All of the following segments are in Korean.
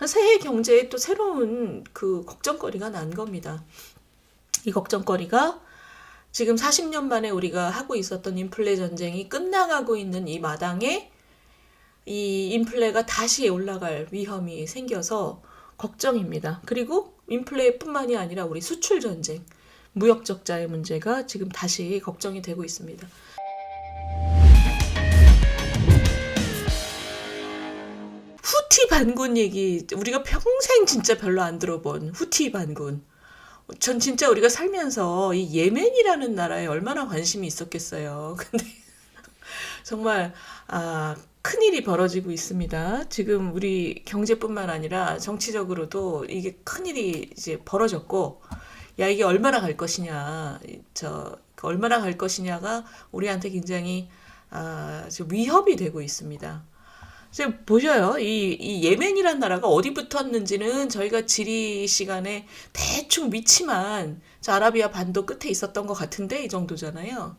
세계 경제에 또 새로운 그 걱정거리가 난 겁니다. 이 걱정거리가 지금 40년 만에 우리가 하고 있었던 인플레 전쟁이 끝나가고 있는 이 마당에 이 인플레가 다시 올라갈 위험이 생겨서 걱정입니다. 그리고 인플레뿐만이 아니라 우리 수출 전쟁, 무역 적자의 문제가 지금 다시 걱정이 되고 있습니다. 후티 반군 얘기 우리가 평생 진짜 별로 안 들어본 후티 반군. 전 진짜 우리가 살면서 이 예멘이라는 나라에 얼마나 관심이 있었겠어요. 근데 정말 큰일이 벌어지고 있습니다. 지금 우리 경제뿐만 아니라 정치적으로도 이게 큰일이 이제 벌어졌고, 야, 이게 얼마나 갈 것이냐, 얼마나 갈 것이냐가 우리한테 굉장히 지금 위협이 되고 있습니다. 지금 보셔요. 이 예멘이란 나라가 어디 붙었는지는 저희가 지리 시간에 대충 미치만 저 아라비아 반도 끝에 있었던 것 같은데 이 정도잖아요.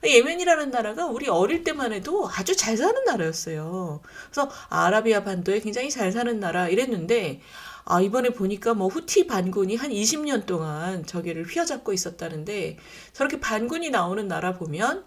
예멘이라는 나라가 우리 어릴 때만 해도 아주 잘 사는 나라였어요. 그래서 아라비아 반도에 굉장히 잘 사는 나라 이랬는데 이번에 보니까 뭐 후티 반군이 한 20년 동안 저기를 휘어잡고 있었다는데 저렇게 반군이 나오는 나라 보면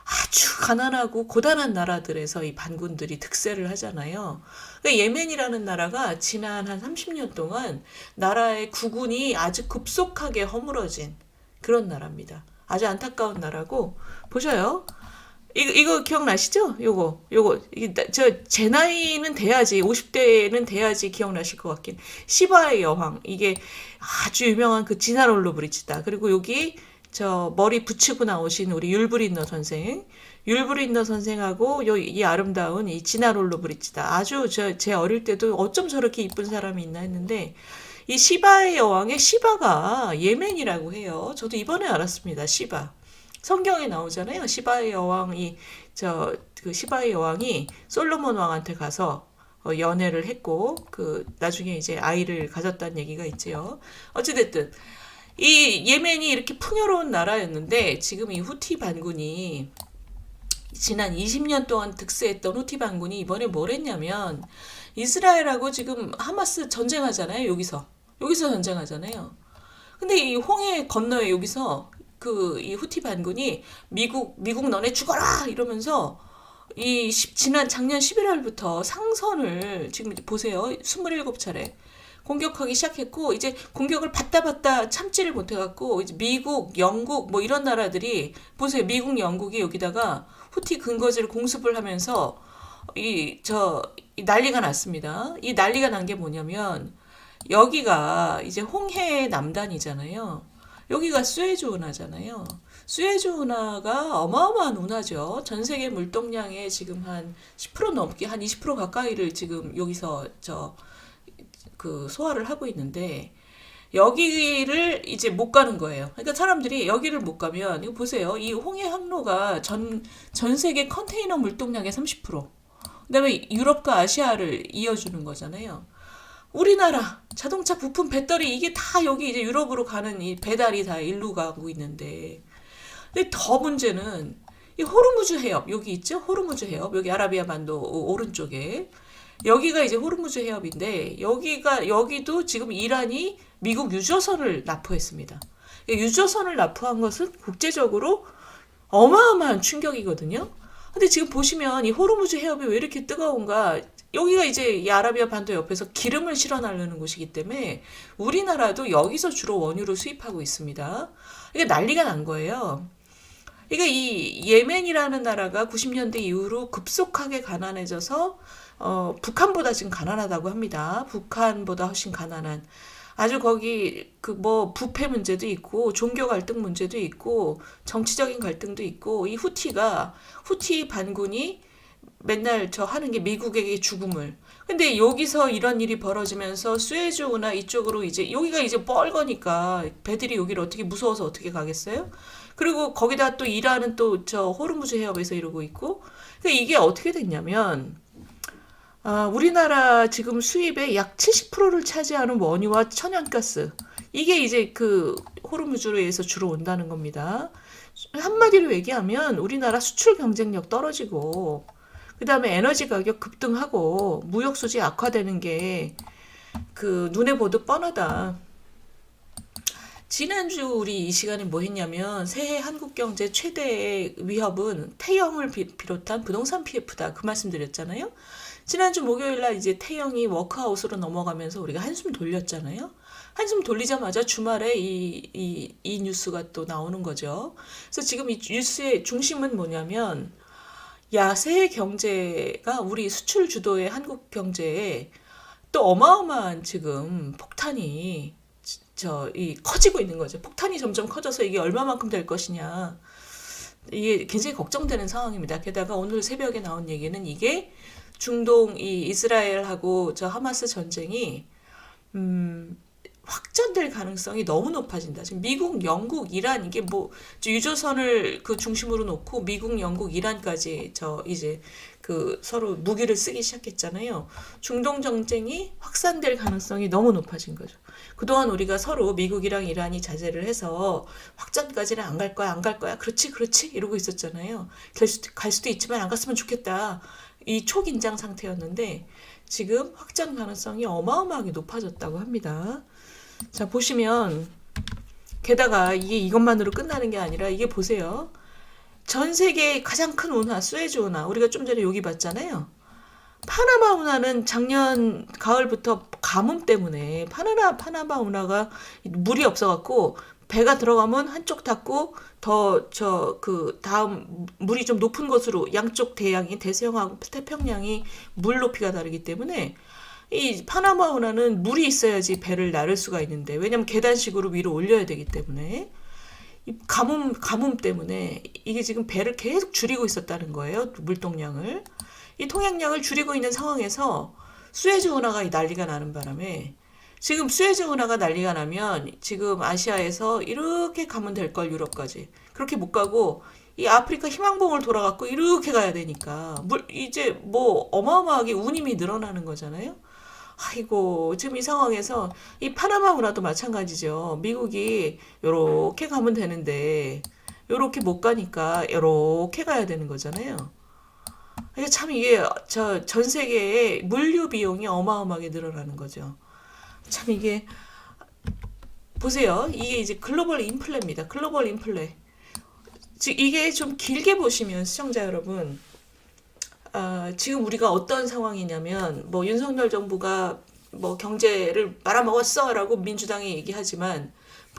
아주 가난하고 고단한 나라들에서 이 반군들이 득세를 하잖아요. 그러니까 예멘이라는 나라가 지난 한 30년 동안 나라의 국운이 아주 급속하게 허물어진 그런 나라입니다. 아주 안타까운 나라고 보셔요. 이거 기억나시죠? 제 나이는 돼야지, 50대는 돼야지 기억나실 것 같긴. 시바의 여왕. 이게 아주 유명한 그 지나롤로 브릿지다. 그리고 여기 머리 붙이고 나오신 우리 율브린너 선생. 율브린너 선생하고 이 아름다운 이 지나롤로 브릿지다. 아주 제 어릴 때도 어쩜 저렇게 이쁜 사람이 있나 했는데, 이 시바의 여왕의 시바가 예멘이라고 해요. 저도 이번에 알았습니다. 시바. 성경에 나오잖아요. 시바의 여왕이 그 시바의 여왕이 솔로몬 왕한테 가서 연애를 했고 그 나중에 이제 아이를 가졌다는 얘기가 있지요. 어찌됐든 이 예멘이 이렇게 풍요로운 나라였는데 지금 이 후티 반군이 지난 20년 동안 득세했던 후티 반군이 이번에 뭘 했냐면 이스라엘하고 지금 하마스 전쟁하잖아요. 여기서 전쟁하잖아요. 근데 이 홍해 건너에 여기서 이 후티 반군이 미국 너네 죽어라 이러면서 지난 작년 11월부터 상선을 지금 보세요. 27차례 공격하기 시작했고 이제 공격을 받다 참지를 못해갖고 이제 미국, 영국 뭐 이런 나라들이 보세요. 미국, 영국이 여기다가 후티 근거지를 공습을 하면서 이 난리가 났습니다. 이 난리가 난 게 뭐냐면 여기가 이제 홍해 남단이잖아요. 여기가 수에즈 운하잖아요. 수에즈 운하가 어마어마한 운하죠. 전 세계 물동량의 지금 한 10% 넘게 한 20% 가까이를 지금 여기서 소화를 하고 있는데 여기를 이제 못 가는 거예요. 그러니까 사람들이 여기를 못 가면 이거 보세요. 이 홍해 항로가 전 세계 컨테이너 물동량의 30%. 그다음에 유럽과 아시아를 이어주는 거잖아요. 우리나라 자동차 부품 배터리 이게 다 여기 이제 유럽으로 가는 이 배달이 다 일로 가고 있는데 근데 더 문제는 이 호르무즈 해협 여기 있죠? 호르무즈 해협 여기 아라비아 반도 오른쪽에 여기가 이제 호르무즈 해협인데 여기도 지금 이란이 미국 유조선을 납포했습니다. 유조선을 납포한 것은 국제적으로 어마어마한 충격이거든요. 근데 지금 보시면 이 호르무즈 해협이 왜 이렇게 뜨거운가? 여기가 이제 이 아라비아 반도 옆에서 기름을 실어 나르는 곳이기 때문에 우리나라도 여기서 주로 원유를 수입하고 있습니다. 이게 난리가 난 거예요. 그러니까 이 예멘이라는 나라가 90년대 이후로 급속하게 가난해져서 북한보다 지금 가난하다고 합니다. 북한보다 훨씬 가난한 아주 거기 부패 문제도 있고 종교 갈등 문제도 있고 정치적인 갈등도 있고 이 후티 반군이 맨날 하는 게 미국에게 죽음을. 근데 여기서 이런 일이 벌어지면서 수에즈우나 이쪽으로 이제 여기가 이제 뻘거니까 배들이 여기를 어떻게 무서워서 어떻게 가겠어요? 그리고 거기다 또 이란은 또 호르무즈 해협에서 이러고 있고. 그러니까 이게 어떻게 됐냐면 우리나라 지금 수입의 약 70%를 차지하는 원유와 천연가스. 이게 이제 호르무즈로 의해서 주로 온다는 겁니다. 한마디로 얘기하면 우리나라 수출 경쟁력 떨어지고 그 다음에 에너지 가격 급등하고 무역 수지 악화되는 게 그 눈에 보듯 뻔하다. 지난주 우리 이 시간에 뭐 했냐면 새해 한국 경제 최대의 위협은 태영을 비롯한 부동산 PF다. 그 말씀 드렸잖아요. 지난주 목요일 날 이제 태영이 워크아웃으로 넘어가면서 우리가 한숨 돌렸잖아요. 한숨 돌리자마자 주말에 이 뉴스가 또 나오는 거죠. 그래서 지금 이 뉴스의 중심은 뭐냐면 야세 경제가 우리 수출 주도의 한국 경제에 또 어마어마한 지금 폭탄이 커지고 있는 거죠. 폭탄이 점점 커져서 이게 얼마만큼 될 것이냐. 이게 굉장히 걱정되는 상황입니다. 게다가 오늘 새벽에 나온 얘기는 이게 중동 이 이스라엘하고 저 하마스 전쟁이 확전될 가능성이 너무 높아진다. 지금 미국, 영국, 이란 이게 뭐 유조선을 그 중심으로 놓고 미국, 영국, 이란까지 이제 그 서로 무기를 쓰기 시작했잖아요. 중동 전쟁이 확산될 가능성이 너무 높아진 거죠. 그동안 우리가 서로 미국이랑 이란이 자제를 해서 확전까지는 안 갈 거야, 안 갈 거야. 그렇지, 그렇지 이러고 있었잖아요. 갈 수도 있지만 안 갔으면 좋겠다. 이 초긴장 상태였는데 지금 확장 가능성이 어마어마하게 높아졌다고 합니다. 자, 보시면 게다가 이게 이것만으로 끝나는 게 아니라 이게 보세요. 전 세계의 가장 큰 운하 수에즈 운하 우리가 좀 전에 여기 봤잖아요. 파나마 운하는 작년 가을부터 가뭄 때문에 파나마 운하가 물이 없어갖고 배가 들어가면 한쪽 닫고 그 다음 물이 좀 높은 곳으로 양쪽 대양이 대서양하고 태평양이 물 높이가 다르기 때문에 이 파나마 운하는 물이 있어야지 배를 나를 수가 있는데 왜냐면 계단식으로 위로 올려야 되기 때문에 이 가뭄 때문에 이게 지금 배를 계속 줄이고 있었다는 거예요. 물동량을. 이 통행량을 줄이고 있는 상황에서 수에즈 운하가 난리가 나는 바람에 지금 수에즈 운하가 난리가 나면 지금 아시아에서 이렇게 가면 될 걸 유럽까지 그렇게 못 가고 이 아프리카 희망봉을 돌아갖고 이렇게 가야 되니까 이제 뭐 어마어마하게 운임이 늘어나는 거잖아요. 아이고 지금 이 상황에서 이 파나마 운하도 마찬가지죠. 미국이 요렇게 가면 되는데 요렇게 못 가니까 요렇게 가야 되는 거잖아요. 이게 참 이게 전 세계의 물류 비용이 어마어마하게 늘어나는 거죠. 참 이게 보세요. 이게 이제 글로벌 인플레입니다. 글로벌 인플레. 이게 좀 길게 보시면 시청자 여러분 지금 우리가 어떤 상황이냐면 뭐 윤석열 정부가 뭐 경제를 말아먹었어라고 민주당이 얘기하지만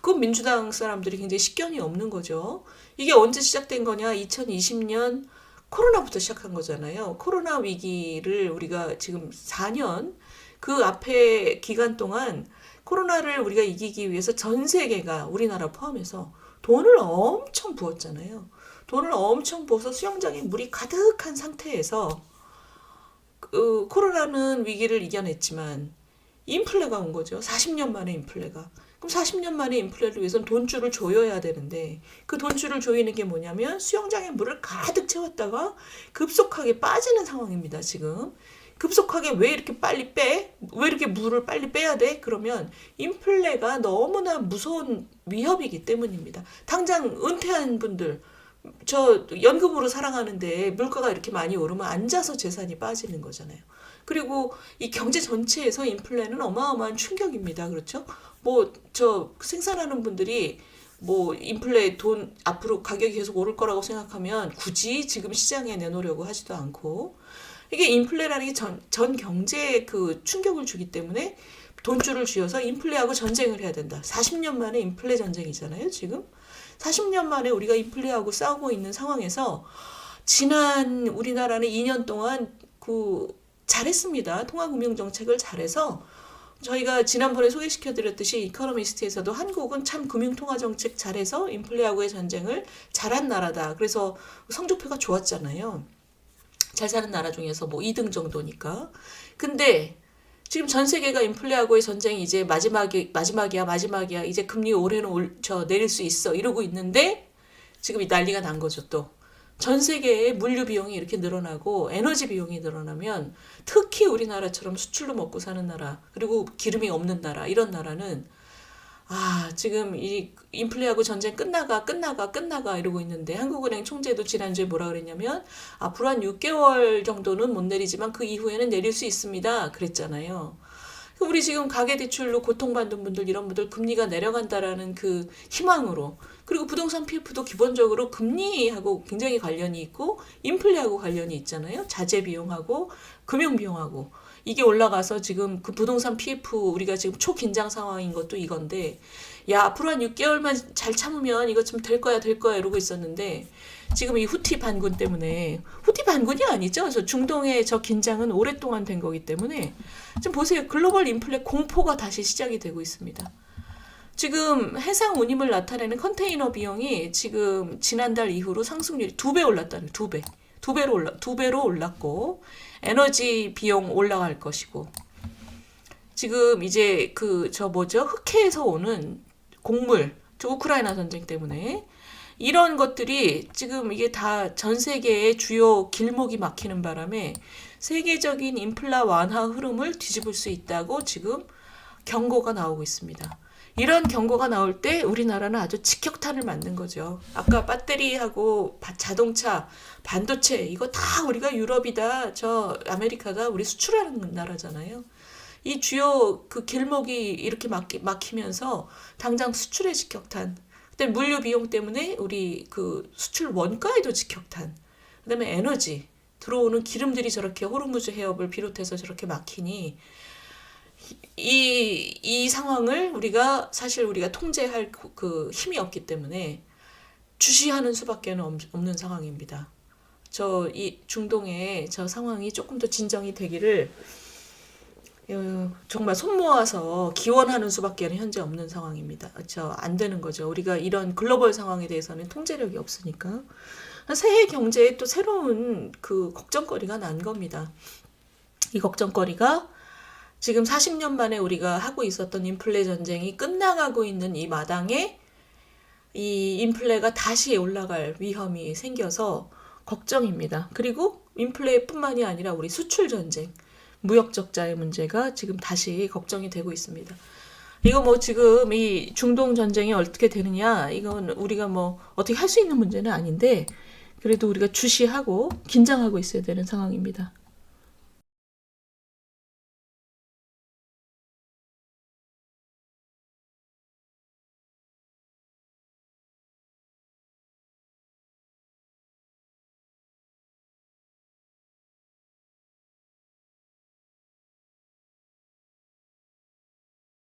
그 민주당 사람들이 굉장히 식견이 없는 거죠. 이게 언제 시작된 거냐? 2020년 코로나부터 시작한 거잖아요. 코로나 위기를 우리가 지금 4년 그 앞에 기간 동안 코로나를 우리가 이기기 위해서 전 세계가 우리나라 포함해서 돈을 엄청 부었잖아요. 돈을 엄청 부어서 수영장에 물이 가득한 상태에서 코로나는 위기를 이겨냈지만 인플레가 온 거죠. 40년 만에 인플레가. 그럼 40년 만에 인플레를 위해서는 돈줄을 조여야 되는데 그 돈줄을 조이는 게 뭐냐면 수영장에 물을 가득 채웠다가 급속하게 빠지는 상황입니다. 지금. 급속하게 왜 이렇게 빨리 빼? 왜 이렇게 물을 빨리 빼야 돼? 그러면 인플레가 너무나 무서운 위협이기 때문입니다. 당장 은퇴한 분들 저 연금으로 살아가는데 물가가 이렇게 많이 오르면 앉아서 재산이 빠지는 거잖아요. 그리고 이 경제 전체에서 인플레는 어마어마한 충격입니다. 그렇죠? 뭐 저 생산하는 분들이 뭐 인플레 돈 앞으로 가격이 계속 오를 거라고 생각하면 굳이 지금 시장에 내놓으려고 하지도 않고 이게 인플레라는 게 전 경제에 그 충격을 주기 때문에 돈줄을 쥐어서 인플레하고 전쟁을 해야 된다. 40년 만에 인플레 전쟁이잖아요, 지금. 40년 만에 우리가 인플레하고 싸우고 있는 상황에서 지난 우리나라는 2년 동안 잘했습니다. 통화금융정책을 잘해서 저희가 지난번에 소개시켜드렸듯이 이코노미스트에서도 한국은 참 금융통화정책 잘해서 인플레하고의 전쟁을 잘한 나라다. 그래서 성적표가 좋았잖아요. 잘 사는 나라 중에서 뭐 2등 정도니까. 근데 지금 전 세계가 인플레하고의 전쟁이 이제 마지막이야. 이제 금리 올해는 내릴 수 있어. 이러고 있는데 지금 이 난리가 난 거죠, 또. 전 세계의 물류 비용이 이렇게 늘어나고 에너지 비용이 늘어나면 특히 우리나라처럼 수출로 먹고 사는 나라, 그리고 기름이 없는 나라, 이런 나라는 지금 이 인플레하고 전쟁 끝나가 이러고 있는데 한국은행 총재도 지난주에 뭐라 그랬냐면 앞으로 한 6개월 정도는 못 내리지만 그 이후에는 내릴 수 있습니다. 그랬잖아요. 우리 지금 가계대출로 고통받는 분들, 이런 분들 금리가 내려간다라는 그 희망으로, 그리고 부동산 PF도 기본적으로 금리하고 굉장히 관련이 있고 인플레하고 관련이 있잖아요. 자재 비용하고 금융 비용하고 이게 올라가서 지금 그 부동산 PF 우리가 지금 초긴장 상황인 것도 이건데, 야 앞으로 한 6개월만 잘 참으면 이거 좀 될 거야 이러고 있었는데, 지금 이 후티 반군 때문에, 후티 반군이 아니죠. 그래서 중동의 저 긴장은 오랫동안 된 거기 때문에 지금 보세요. 글로벌 인플레 공포가 다시 시작이 되고 있습니다. 지금 해상 운임을 나타내는 컨테이너 비용이 지금 지난달 이후로 상승률이 2배 올랐다는, 2배. 2배로 올랐고, 에너지 비용 올라갈 것이고, 지금 이제 흑해에서 오는 곡물, 저 우크라이나 전쟁 때문에 이런 것들이 지금 이게 다 전 세계의 주요 길목이 막히는 바람에 세계적인 인플라 완화 흐름을 뒤집을 수 있다고 지금 경고가 나오고 있습니다. 이런 경고가 나올 때 우리나라는 아주 직격탄을 맞는 거죠. 아까 배터리하고 자동차, 반도체 이거 다 우리가 유럽이다, 저 아메리카가 우리 수출하는 나라잖아요. 이 주요 그 길목이 이렇게 막히면서 당장 수출의 직격탄, 그다음에 물류 비용 때문에 우리 그 수출 원가에도 직격탄, 그다음에 에너지 들어오는 기름들이 저렇게 호르무즈 해협을 비롯해서 저렇게 막히니 이 상황을 우리가 통제할 그 힘이 없기 때문에 주시하는 수밖에 없는 상황입니다. 이 중동의 저 상황이 조금 더 진정이 되기를 정말 손 모아서 기원하는 수밖에 현재 없는 상황입니다. 안 되는 거죠. 우리가 이런 글로벌 상황에 대해서는 통제력이 없으니까. 세계 경제에 또 새로운 그 걱정거리가 난 겁니다. 이 걱정거리가 지금 40년 만에 우리가 하고 있었던 인플레 전쟁이 끝나가고 있는 이 마당에 이 인플레가 다시 올라갈 위험이 생겨서 걱정입니다. 그리고 인플레뿐만이 아니라 우리 수출 전쟁, 무역 적자의 문제가 지금 다시 걱정이 되고 있습니다. 이거 지금 이 중동 전쟁이 어떻게 되느냐, 이건 우리가 어떻게 할 수 있는 문제는 아닌데, 그래도 우리가 주시하고 긴장하고 있어야 되는 상황입니다.